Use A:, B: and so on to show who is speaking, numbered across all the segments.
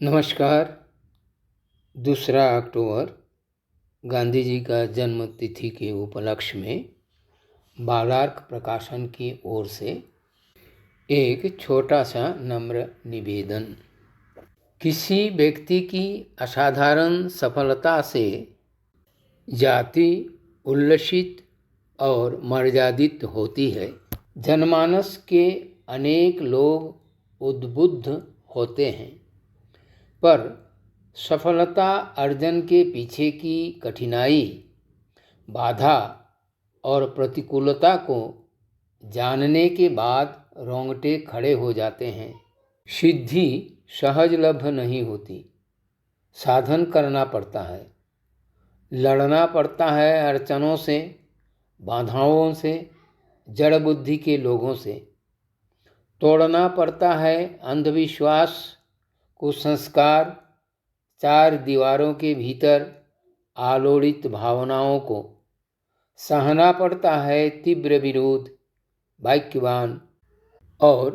A: नमस्कार। 2 अक्टूबर गांधी जी का जन्म तिथि के उपलक्ष्य में बालार्क प्रकाशन की ओर से एक छोटा सा नम्र निवेदन। किसी व्यक्ति की असाधारण सफलता से जाति उल्लसित और मर्यादित होती है। जनमानस के अनेक लोग उद्बुद्ध होते हैं, पर सफलता अर्जन के पीछे की कठिनाई, बाधा और प्रतिकूलता को जानने के बाद रोंगटे खड़े हो जाते हैं। सिद्धि सहजलभ्य नहीं होती, साधन करना पड़ता है, लड़ना पड़ता है अड़चनों से, बाधाओं से, जड़ बुद्धि के लोगों से। तोड़ना पड़ता है अंधविश्वास, कुसंस्कार, चार दीवारों के भीतर आलोड़ित भावनाओं को। सहना पड़ता है तीव्र विरोध, वाक्यवान और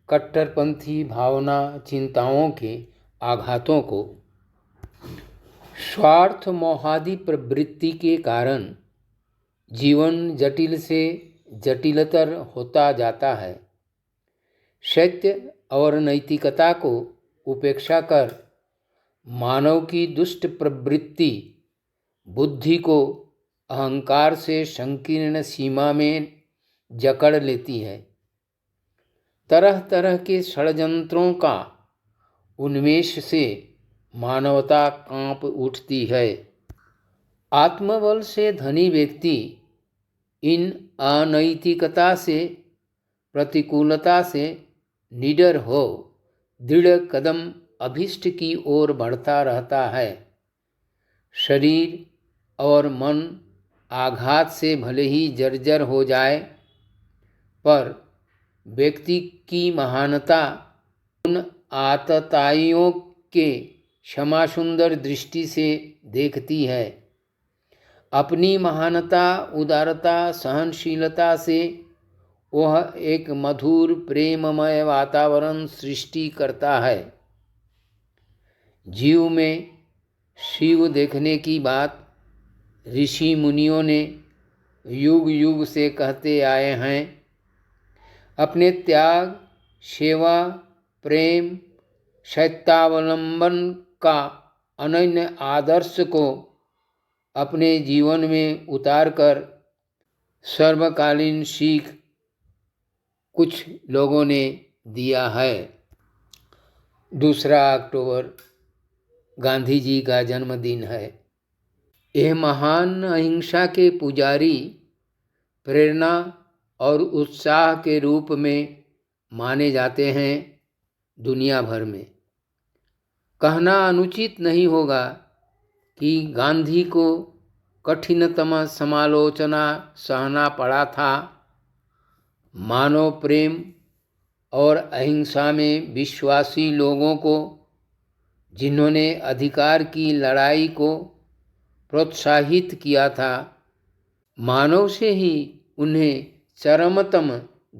A: कट्टरपंथी भावना चिंताओं के आघातों को। स्वार्थ मोहादि प्रवृत्ति के कारण जीवन जटिल से जटिलतर होता जाता है। सत्य और नैतिकता को उपेक्षा कर मानव की दुष्ट प्रवृत्ति बुद्धि को अहंकार से संकीर्ण सीमा में जकड़ लेती है। तरह तरह के षड्यंत्रों का उन्मेष से मानवता कांप उठती है। आत्मबल से धनी व्यक्ति इन अनैतिकता से, प्रतिकूलता से निडर हो दृढ़ कदम अभीष्ट की ओर बढ़ता रहता है। शरीर और मन आघात से भले ही जर्जर हो जाए, पर व्यक्ति की महानता उन आतताइयों के क्षमा सुंदर दृष्टि से देखती है। अपनी महानता, उदारता, सहनशीलता से वह एक मधुर प्रेममय वातावरण सृष्टि करता है। जीव में शिव देखने की बात ऋषि मुनियों ने युग युग से कहते आए हैं। अपने त्याग, सेवा, प्रेम, सत्यावलंबन का अनन्य आदर्श को अपने जीवन में उतारकर सर्वकालीन सीख कुछ लोगों ने दिया है। 2 अक्टूबर गांधी जी का जन्मदिन है। यह महान अहिंसा के पुजारी प्रेरणा और उत्साह के रूप में माने जाते हैं दुनिया भर में। कहना अनुचित नहीं होगा कि गांधी को कठिनतम समालोचना सहना पड़ा था। मानव प्रेम और अहिंसा में विश्वासी लोगों को, जिन्होंने अधिकार की लड़ाई को प्रोत्साहित किया था, मानव से ही उन्हें चरमतम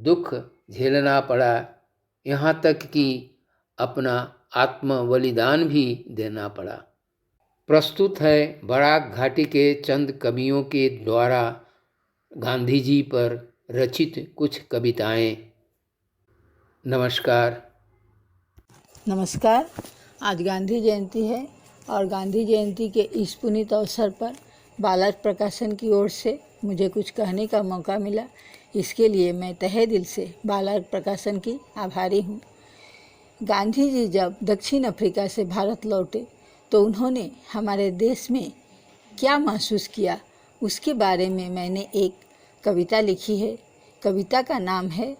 A: दुख झेलना पड़ा, यहाँ तक कि अपना आत्म बलिदान भी देना पड़ा। प्रस्तुत है बराक घाटी के चंद कवियों के द्वारा गांधी जी पर रचित कुछ कविताएं। नमस्कार।
B: नमस्कार। आज गांधी जयंती है और गांधी जयंती के इस पुनीत अवसर पर बालार्क प्रकाशन की ओर से मुझे कुछ कहने का मौका मिला। इसके लिए मैं तहे दिल से बालार्क प्रकाशन की आभारी हूँ। गांधी जी जब दक्षिण अफ्रीका से भारत लौटे तो उन्होंने हमारे देश में क्या महसूस किया, उसके बारे में मैंने एक कविता लिखी है। कविता का नाम है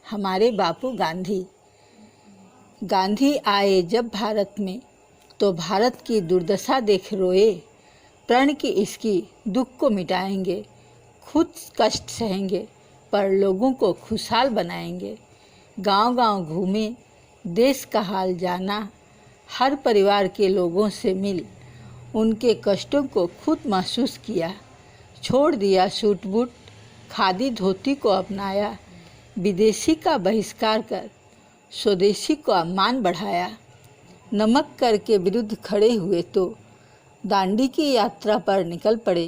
B: हमारे बापू गांधी। गांधी आए जब भारत में तो भारत की दुर्दशा देख रोए। प्रण की इसकी दुख को मिटाएंगे, खुद कष्ट सहेंगे पर लोगों को खुशहाल बनाएंगे। गांव गांव घूमे, देश का हाल जाना, हर परिवार के लोगों से मिल, उनके कष्टों को खुद महसूस किया। छोड़ दिया सूट बूट, खादी धोती को अपनाया। विदेशी का बहिष्कार कर स्वदेशी का मान बढ़ाया। नमक कर के विरुद्ध खड़े हुए तो दांडी की यात्रा पर निकल पड़े।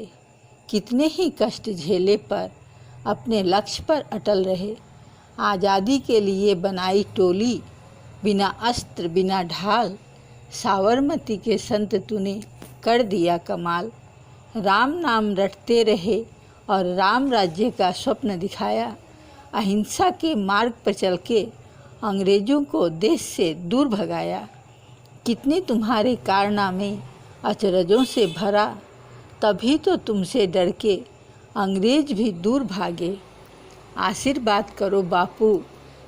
B: कितने ही कष्ट झेले पर अपने लक्ष्य पर अटल रहे। आज़ादी के लिए बनाई टोली, बिना अस्त्र बिना ढाल, साबरमती के संत तूने कर दिया कमाल। राम नाम रटते रहे और राम राज्य का स्वप्न दिखाया। अहिंसा के मार्ग पर चल के अंग्रेजों को देश से दूर भगाया। कितने तुम्हारे कारनामे अचरजों से भरा, तभी तो तुमसे डर के अंग्रेज भी दूर भागे। आशीर्वाद करो बापू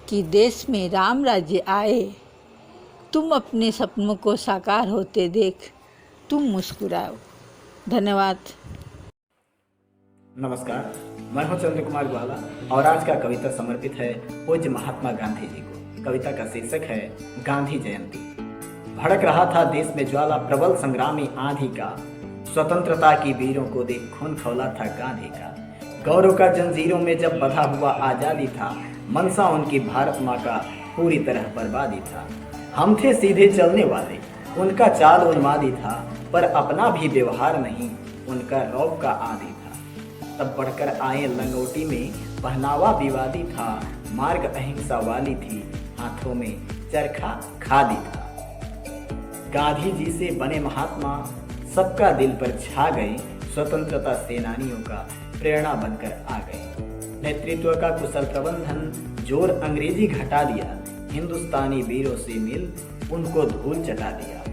B: कि देश में राम राज्य आए। तुम अपने सपनों को साकार होते देख तुम मुस्कुराओ। धन्यवाद।
C: नमस्कार, मैं हूं चंद्र कुमार ग्वाला और आज का कविता समर्पित है पूज्य महात्मा गांधी जी को। कविता का शीर्षक है गांधी जयंती। भड़क रहा था देश में ज्वाला, प्रबल संग्रामी आंधी का। स्वतंत्रता की वीरों को देख खून खौला था गांधी का। गौरव का जंजीरों में जब बंधा हुआ आजादी था, मनसा उनकी भारत माँ का पूरी तरह बर्बादी था। हम थे सीधे चलने वाले, उनका चाल उन्मादी था, पर अपना भी व्यवहार नहीं, उनका रौब का आदी था। तब बढ़कर आए लंगोटी में पहनावा विवादी था, मार्ग अहिंसा वाली थी, हाथों में चरखा खादी था। गांधी जी से बने महात्मा सबका दिल पर छा गए, स्वतंत्रता सेनानियों का प्रेरणा बनकर आ गए। नेतृत्व का कुशल प्रबंधन जोर अंग्रेजी घटा दिया, हिंदुस्तानी वीरों से मिल उनको धूल चटा दिया।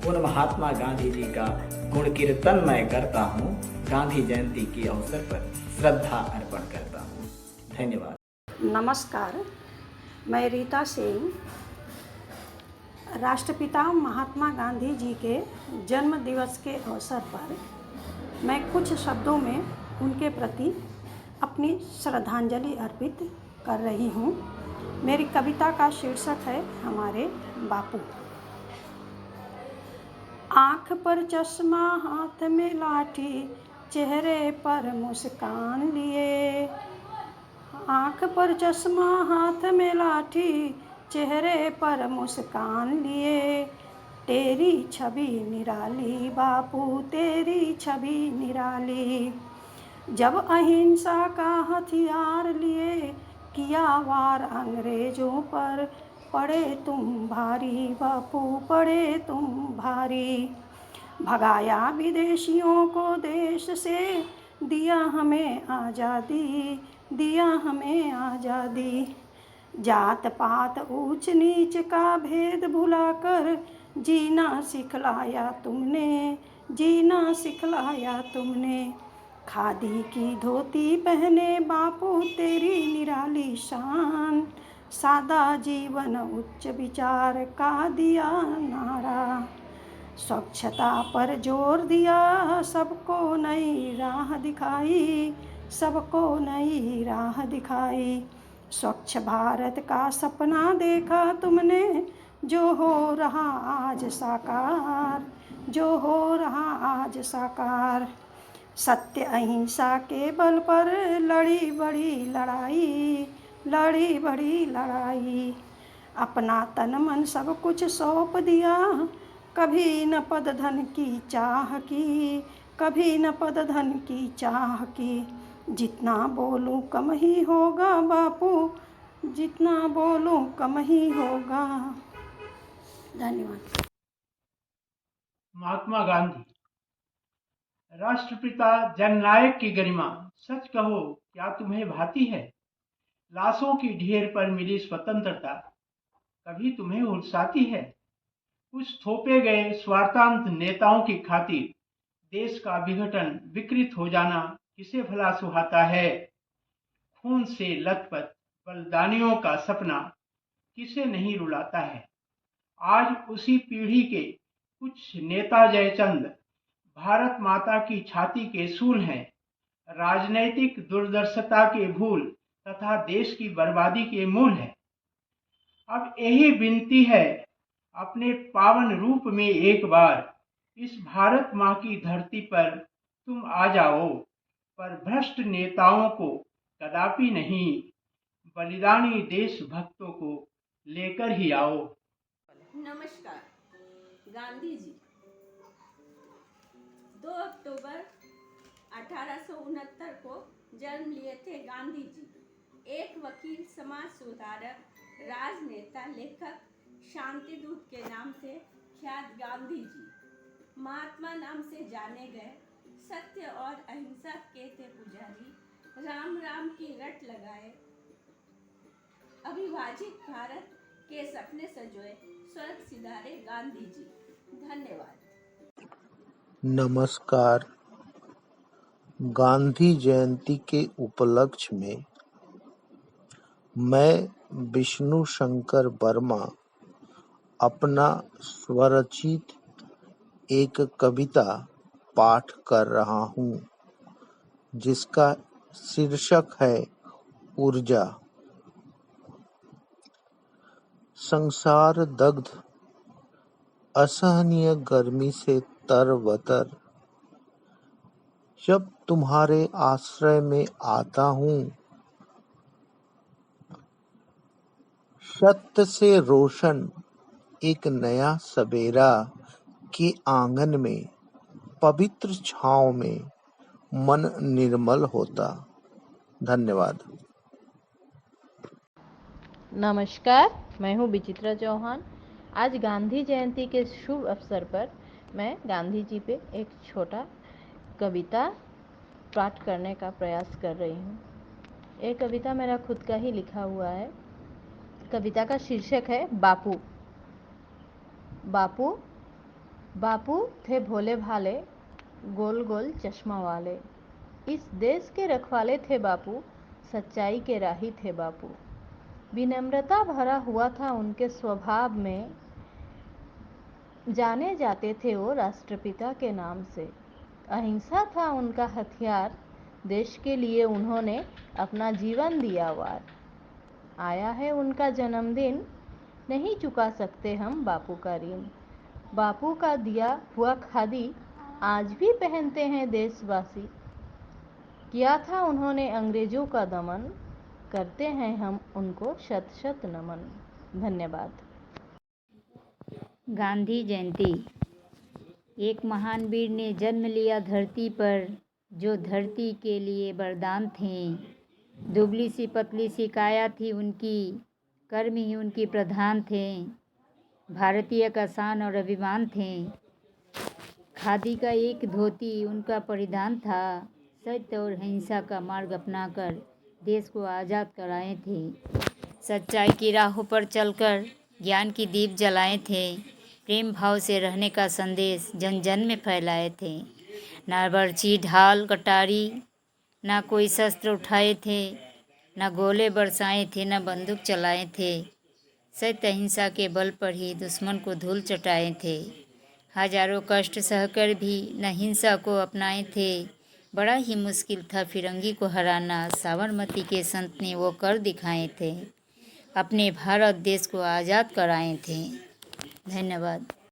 C: उन महात्मा गांधी जी का गुण कीर्तन मैं करता हूँ, गांधी जयंती के अवसर पर श्रद्धा अर्पण करता हूँ। धन्यवाद।
D: नमस्कार, मैं रीता सिंह राष्ट्रपिता महात्मा गांधी जी के जन्म दिवस के अवसर पर मैं कुछ शब्दों में उनके प्रति अपनी श्रद्धांजलि अर्पित कर रही हूँ। मेरी कविता का शीर्षक है हमारे बापू। आँख पर चश्मा, हाथ में लाठी, चेहरे पर मुस्कान लिए। आँख पर चश्मा, हाथ में लाठी, चेहरे पर मुस्कान लिए। तेरी छवि निराली बापू, तेरी छवि निराली। जब अहिंसा का हथियार लिए किया वार अंग्रेजों पर, पड़े तुम भारी बापू, पड़े तुम भारी। भगाया विदेशियों को देश से, दिया हमें आज़ादी, दिया हमें आज़ादी। जात पात ऊंच नीच का भेद भुलाकर जीना सिखलाया तुमने, जीना सिखलाया तुमने। खादी की धोती पहने बापू तेरी निराली शान, सादा जीवन उच्च विचार का दिया नारा। स्वच्छता पर जोर दिया, सबको नई राह दिखाई, सबको नई राह दिखाई। स्वच्छ भारत का सपना देखा तुमने, जो हो रहा आज साकार, जो हो रहा आज साकार। सत्य अहिंसा के बल पर लड़ी बड़ी लड़ाई, लड़ी बड़ी लड़ाई। अपना तन मन सब कुछ सौंप दिया, कभी न पद धन की चाह की, कभी न पद धन की चाह की। जितना बोलूं कम ही होगा बापू, जितना बोलूं कम ही होगा। धन्यवाद।
E: महात्मा गांधी, राष्ट्रपिता जननायक की गरिमा, सच कहो क्या तुम्हें भाती है? लाशों की ढेर पर मिली स्वतंत्रता कभी तुम्हें उलसाती है? कुछ थोपे गए स्वार्थांत नेताओं की खातिर देश का विघटन विकृत हो जाना किसे भला सुहाता है? खून से लथपथ बलिदानियों का सपना किसे नहीं रुलाता है? आज उसी पीढ़ी के कुछ नेता जयचंद भारत माता की छाती के सूल हैं, राजनैतिक दूरदर्शिता के भूल तथा देश की बर्बादी के मूल है। अब यही विनती है, अपने पावन रूप में एक बार इस भारत माँ की धरती पर तुम आ जाओ, पर भ्रष्ट नेताओं को कदापि नहीं, बलिदानी देशभक्तों को लेकर ही आओ।
F: नमस्कार, गांधी जी 2 अक्टूबर 1869 को जन्म लिए थे गांधी जी। एक वकील, समाज सुधारक, राजनेता, लेखक, शांति दूत के नाम से ख्यात गांधी जी महात्मा नाम से जाने गए। सत्य और अहिंसा के थे पुजारी, राम राम की रट लगाए। अविभाजित भारत के सपने सजोए, स्वर्ग सिधारे गांधी जी। धन्यवाद।
G: नमस्कार। गांधी जयंती के उपलक्ष्य में मैं विष्णु शंकर वर्मा अपना स्वरचित एक कविता पाठ कर रहा हूँ, जिसका शीर्षक है ऊर्जा। संसार दग्ध असहनीय गर्मी से तरबतर, जब तुम्हारे आश्रय में आता हूँ, सत्य से रोशन एक नया सवेरा के आंगन में, पवित्र छांव में मन निर्मल होता। धन्यवाद।
H: नमस्कार, मैं हूँ विचित्रा चौहान। आज गांधी जयंती के शुभ अवसर पर मैं गांधी जी पे एक छोटा कविता पाठ करने का प्रयास कर रही हूँ। ये कविता मेरा खुद का ही लिखा हुआ है। कविता का शीर्षक है बापू। बापू बापू थे भोले भाले, गोल गोल चश्मा वाले। इस देश के रखवाले थे बापू, सच्चाई के राही थे बापू। विनम्रता भरा हुआ था उनके स्वभाव में, जाने जाते थे वो राष्ट्रपिता के नाम से। अहिंसा था उनका हथियार, देश के लिए उन्होंने अपना जीवन दिया वार। आया है उनका जन्मदिन, नहीं चुका सकते हम बापू का ऋण। बापू का दिया हुआ खादी आज भी पहनते हैं देशवासी। किया था उन्होंने अंग्रेजों का दमन, करते हैं हम उनको शत शत नमन। धन्यवाद।
I: गांधी जयंती। एक महान वीर ने जन्म लिया धरती पर, जो धरती के लिए वरदान थे। दुबली सी पतली सी काया थी उनकी, कर्म ही उनकी प्रधान थे। भारतीय का शान और अभिमान थे। खादी का एक धोती उनका परिधान था। सत्य और अहिंसा का मार्ग अपनाकर देश को आज़ाद कराए थे। सच्चाई की राहों पर चलकर ज्ञान की दीप जलाए थे। प्रेम भाव से रहने का संदेश जन जन में फैलाए थे। ना बर्छी ढाल कटारी, ना कोई शस्त्र उठाए थे, ना गोले बरसाए थे, ना बंदूक चलाए थे। सत्य अहिंसा के बल पर ही दुश्मन को धूल चटाए थे। हजारों कष्ट सहकर भी न हिंसा को अपनाए थे। बड़ा ही मुश्किल था फिरंगी को हराना, साबरमती के संत ने वो कर दिखाए थे। अपने भारत देश को आज़ाद कराए थे। धन्यवाद।